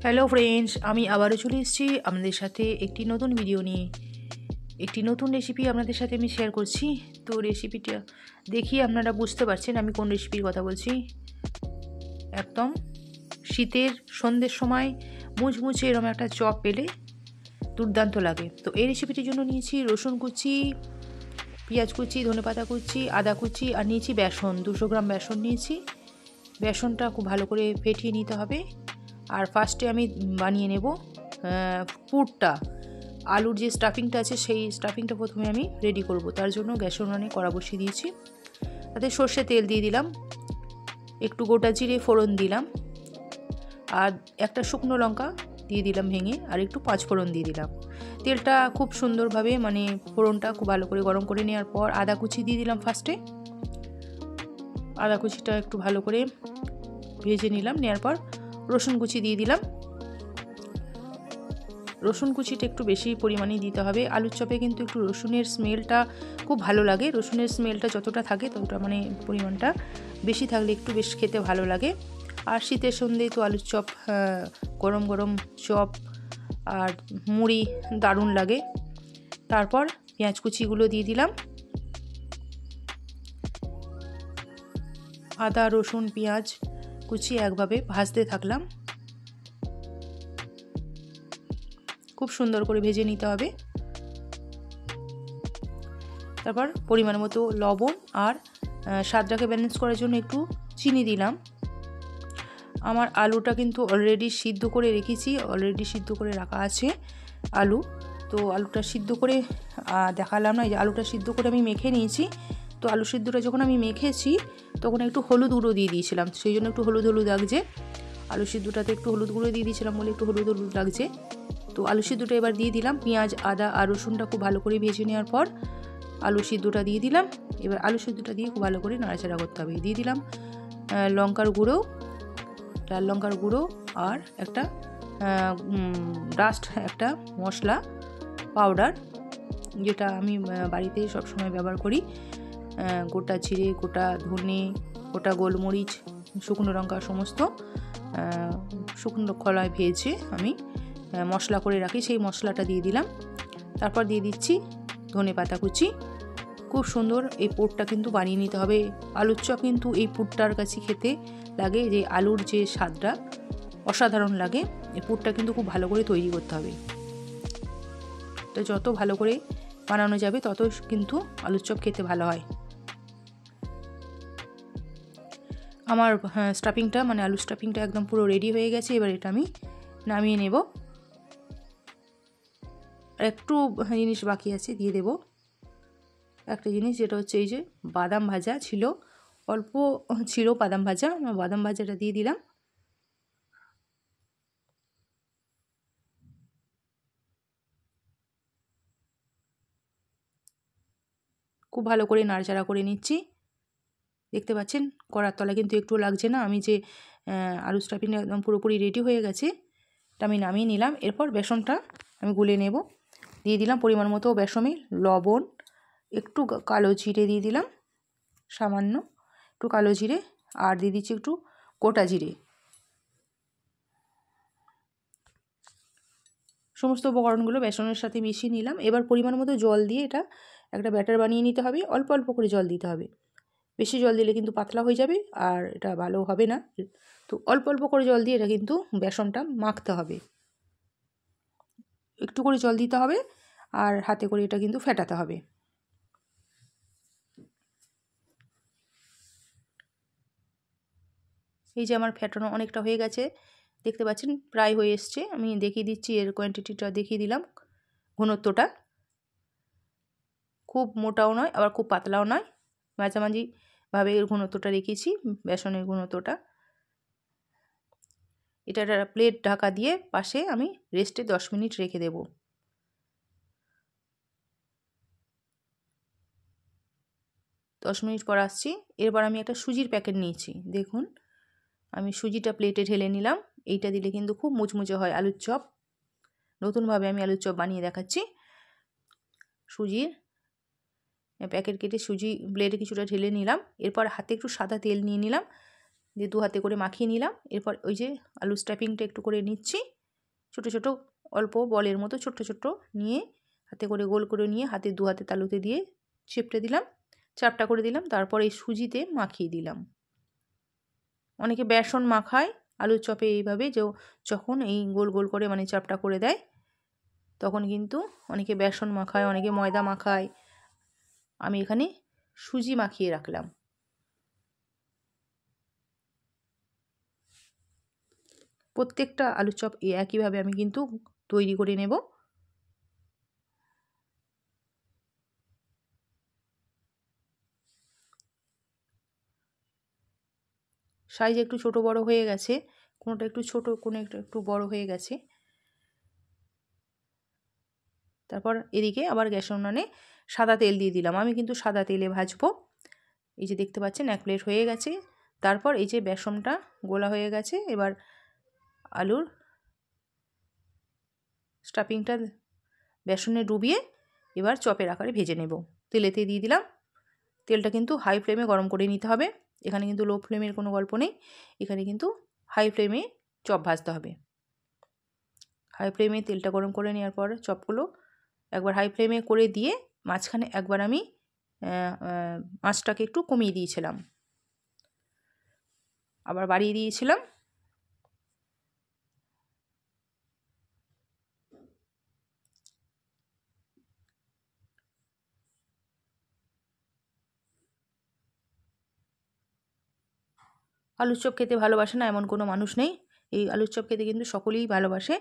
Hello friends, আমি আবারও চলে এসেছি আপনাদের সাথে একটি নতুন ভিডিও নিয়ে। একটি নতুন রেসিপি আপনাদের সাথে আমি শেয়ার করছি। তো রেসিপিটা দেখি আপনারা বুঝতে পারছেন আমি কোন রেসিপির কথা বলছি। একদম শীতের সন্ধ্যের সময় মুচমুচে এরকম একটা চপ পেলে দুর্দান্ত লাগে। তো এই রেসিপিটির জন্য নিয়েছি রসুন কুচি, পেঁয়াজ কুচি, ধনেপাতা কুচি, আদা কুচি আর নিয়েছি বেসন। 200 গ্রাম বেসন নিয়েছি। বেসনটা খুব ভালো করে ফেটিয়ে নিতে হবে। আর ফার্স্টে আমি বানিয়ে নেব পুরটা। আলুর যে স্টাফিংটা আছে সেই স্টাফিংটা প্রথমে আমি রেডি করব। তার জন্য গ্যাসের উনুনে কড়া বসিয়ে দিয়েছি। তাতে সর্ষে তেল দিয়ে দিলাম, একটু গোটা জিরে ফোড়ন দিলাম, আর একটা শুকনো লঙ্কা দিয়ে দিলাম ভেঙে, আর একটু পাঁচফোড়ন দিয়ে দিলাম। তেলটা খুব সুন্দরভাবে ফোড়নটা খুব ভালো করে গরম করে নেওয়ার পর আদা কুচি দিয়ে দিলাম ফার্স্টে। আদা কুচিটা একটু ভালো করে ভেজে নিলাম। নেওয়ার পর রসুন কুচি দিয়ে দিলাম। রসুন কুচিটা একটু বেশি পরিমাণে দিতে হবে। আলুর চপে কিন্তু একটু রসুনের স্মেলটা খুব ভালো লাগে। রসুনের স্মেলটা যতটা থাকে ততটা পরিমাণটা বেশি থাকলে একটু বেশ খেতে ভালো লাগে। আর শীতের সন্ধ্যেয় তো আলুর চপ, গরম গরম চপ আর মুড়ি দারুণ লাগে। তারপর পেঁয়াজ কুচিগুলো দিয়ে দিলাম। আদা রসুন পেঁয়াজ কুচি একভাবে ভাজতে থাকলাম। খুব সুন্দর করে ভেজে নিতে হবে। তারপর পরিমাণ মতো লবণ আর স্বাদটাকে ব্যালেন্স করার জন্য একটু চিনি দিলাম। আমার আলুটা কিন্তু অলরেডি সিদ্ধ করে রেখেছি, অলরেডি সিদ্ধ করে রাখা আছে আলু। তো আলুটা সিদ্ধ করে দেখালাম না, এই যে আলুটা সিদ্ধ করে আমি মেখে নিয়েছি। তো আলু সিদ্ধটা যখন আমি মেখেছি তখন একটু হলুদ গুঁড়ো দিয়ে দিয়েছিলাম, সেই জন্য একটু হলুদ হলুদ লাগছে। আলু সিদ্ধটাতে একটু হলুদ গুঁড়ো দিয়ে দিয়েছিলাম বলে একটু হলুদ হলুদ লাগছে। তো আলু সিদ্ধটা এবার দিয়ে দিলাম। পেঁয়াজ আদা আর রসুনটা খুব ভালো করে ভেজে নেওয়ার পর আলু সিদ্ধটা দিয়ে দিলাম। এবার আলু সিদ্ধটা দিয়ে খুব ভালো করে নাড়াচাড়া করতে হবে। দিয়ে দিলাম লঙ্কার গুঁড়ো, লাল লঙ্কার গুঁড়ো, আর একটা ডাস্ট একটা মশলা পাউডার, যেটা আমি বাড়িতে সবসময় ব্যবহার করি। গোটা জিরে, গোটা ধনে, গোটা গোলমরিচ, শুকনো লঙ্কা সমস্ত শুকনো খোলায় ভেজে আমি মশলা করে রাখি, সেই মশলাটা দিয়ে দিলাম। তারপর দিয়ে দিচ্ছি ধনেপাতা কুচি। খুব সুন্দর এই পুরটা কিন্তু বানিয়ে নিতে হবে। আলুর চপ কিন্তু এই পুরটার কাছে খেতে লাগে, যে আলুর যে স্বাদটা অসাধারণ লাগে। এই পুরটা কিন্তু খুব ভালো করে তৈরি করতে হবে। তো যত ভালো করে বানানো যাবে তত কিন্তু আলুর চপ খেতে ভালো হয়। আমার স্টাফিংটা আলুর স্টাফিংটা একদম পুরো রেডি হয়ে গেছে। এবার এটা আমি নামিয়ে নেব। আর একটু জিনিস বাকি আছে, দিয়ে দেব একটা জিনিস, যেটা হচ্ছে এই যে বাদাম ভাজা ছিল, অল্প ছিল বাদাম ভাজা, বাদাম ভাজাটা দিয়ে দিলাম। খুব ভালো করে নাড়াচাড়া করে নিচ্ছি। দেখতে পাচ্ছেন কড়ার তলা কিন্তু একটু লাগছে না। আমি যে আলু স্টাফিংটা একদম পুরোপুরি রেডি হয়ে গেছে, এটা আমি নামিয়ে নিলাম। এরপর বেসনটা আমি গুলে নেব। দিয়ে দিলাম পরিমাণ মতো বেসনে লবণ, একটু কালো জিরে দিয়ে দিলাম, সামান্য একটু কালো জিরে, আর দিয়ে দিচ্ছি একটু গোটা জিরে। সমস্ত উপকরণগুলো বেসনের সাথে মিশিয়ে নিলাম। এবার পরিমাণ মতো জল দিয়ে এটা একটা ব্যাটার বানিয়ে নিতে হবে। অল্প অল্প করে জল দিতে হবে, বেশি জল দিলে কিন্তু পাতলা হয়ে যাবে আর এটা ভালো হবে না। তো অল্প অল্প করে জল দিয়ে এটা কিন্তু বেসনটা মাখতে হবে। একটু করে জল দিতে হবে আর হাতে করে এটা কিন্তু ফেটাতে হবে। এই যে আমার ফেটানো অনেকটা হয়ে গেছে, দেখতে পাচ্ছেন প্রায় হয়ে এসছে। আমি দেখিয়ে দিচ্ছি, এর কোয়ান্টিটিটা দেখিয়ে দিলাম। ঘনত্বটা খুব মোটাও নয় আবার খুব পাতলাও নয়, মাঝামাঝিভাবে এর ঘনত্বটা রেখেছি, বেসনের ঘনত্বটা। এটা একটা প্লেট ঢাকা দিয়ে পাশে আমি রেস্টে 10 মিনিট রেখে দেব। 10 মিনিট পর আসছি। এরপর আমি একটা সুজির প্যাকেট নিয়েছি, দেখুন আমি সুজিটা প্লেটে ঢেলে নিলাম। এইটা দিলে কিন্তু খুব মুচমুচে হয় আলুর চপ। নতুনভাবে আমি আলুর চপ বানিয়ে দেখাচ্ছি। সুজির প্যাকেট কেটে সুজি প্লেটে কিছুটা ঢেলে নিলাম। এরপর হাতে একটু সাদা তেল নিয়ে নিলাম, দিয়ে 2 হাতে করে মাখিয়ে নিলাম। এরপর ওই যে আলু স্টাফিংটা একটু করে নিচ্ছি, ছোট ছোট অল্প বলের মতো ছোট্ট ছোট্ট নিয়ে হাতে করে গোল করে নিয়ে হাতে 2 হাতে তালুতে দিয়ে চেপটে দিলাম, চাপটা করে দিলাম। তারপর এই সুজিতে মাখিয়ে দিলাম। অনেকে বেসন মাখায় আলুর চপে এইভাবে, যে যখন এই গোল গোল করে মানে চাপটা করে দেয় তখন কিন্তু অনেকে বেসন মাখায়, অনেকে ময়দা মাখায়। আমি এখানে সুজি মাখিয়ে রাখলাম। প্রত্যেকটা আলুর চপ একইভাবে আমি কিন্তু তৈরি করে নেব। সাইজ একটু ছোট বড় হয়ে গেছে, কোনোটা একটু ছোট, কোনো একটু বড় হয়ে গেছে। তারপর এদিকে আবার গ্যাস উনুনে সাদা তেল দিয়ে দিলাম। আমি কিন্তু সাদা তেলে ভাজবো। এই যে দেখতে পাচ্ছেন 1 প্লেট হয়ে গেছে। তারপর এই যে বেসনটা গোলা হয়ে গেছে, এবার আলুর স্টাফিংটা বেসনে ডুবিয়ে এবার চপের আকারে ভেজে নেব। তেলেতে দিয়ে দিলাম। তেলটা কিন্তু হাই ফ্লেমে গরম করে নিতে হবে। এখানে কিন্তু লো ফ্লেমের কোনো গল্প নেই, এখানে কিন্তু হাই ফ্লেমে চপ ভাজতে হবে। হাই ফ্লেমে তেলটা গরম করে নেওয়ার পর চপগুলো একবার হাই ফ্লেমে করে দিয়ে মাঝখানে একবার আমি আঁচটাকে একটু কমিয়ে দিয়েছিলাম, আবার বাড়িয়ে দিয়েছিলাম। আলুর চপ খেতে ভালোবাসে না এমন কোনো মানুষ নেই। এই আলুর চপ খেতে কিন্তু সকলেই ভালোবাসে।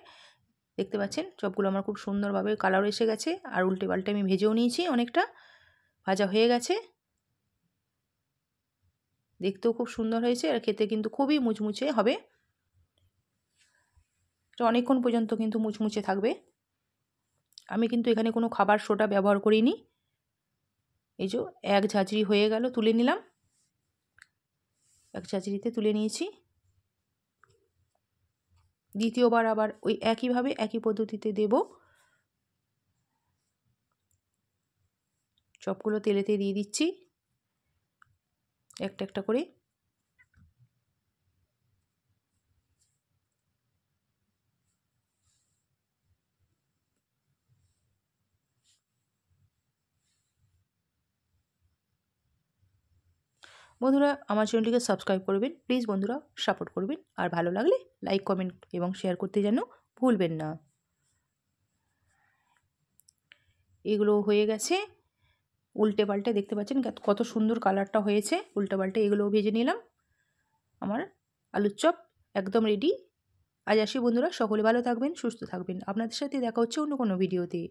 দেখতে পাচ্ছেন চপগুলো আমার খুব সুন্দরভাবে কালার এসে গেছে, আর উল্টে পাল্টে আমি ভেজেও নিয়েছি, অনেকটা ভাজা হয়ে গেছে। দেখতেও খুব সুন্দর হয়েছে, আর খেতে কিন্তু খুবই মুচমুচে হবে। এটা অনেকক্ষণ পর্যন্ত কিন্তু মুচমুচে থাকবে। আমি কিন্তু এখানে কোনো খাবার সোডা ব্যবহার করিনি। এই যে 1 ঝাঁঝরি হয়ে গেল, তুলে নিলাম। 1 ঝাঁঝরিতে তুলে নিয়েছি। দ্বিতীয়বার আবার ওই একইভাবে একই পদ্ধতিতে দেব। চপগুলো তেলেতে দিয়ে দিচ্ছি একটা একটা করে। বন্ধুরা আমার চ্যানেলটিকে সাবস্ক্রাইব করবেন প্লিজ, বন্ধুরা সাপোর্ট করবেন, আর ভালো লাগলে লাইক কমেন্ট এবং শেয়ার করতে যেন ভুলবেন না। এগুলো হয়ে গেছে, উল্টে পাল্টে দেখতে পাচ্ছেন কত সুন্দর কালারটা হয়েছে। উল্টে পাল্টে এগুলোও ভেজে নিলাম। আমার আলুর চপ একদম রেডি। আজ আসি বন্ধুরা, সকলে ভালো থাকবেন, সুস্থ থাকবেন। আপনাদের সাথে দেখা হচ্ছে অন্য কোনো ভিডিওতে।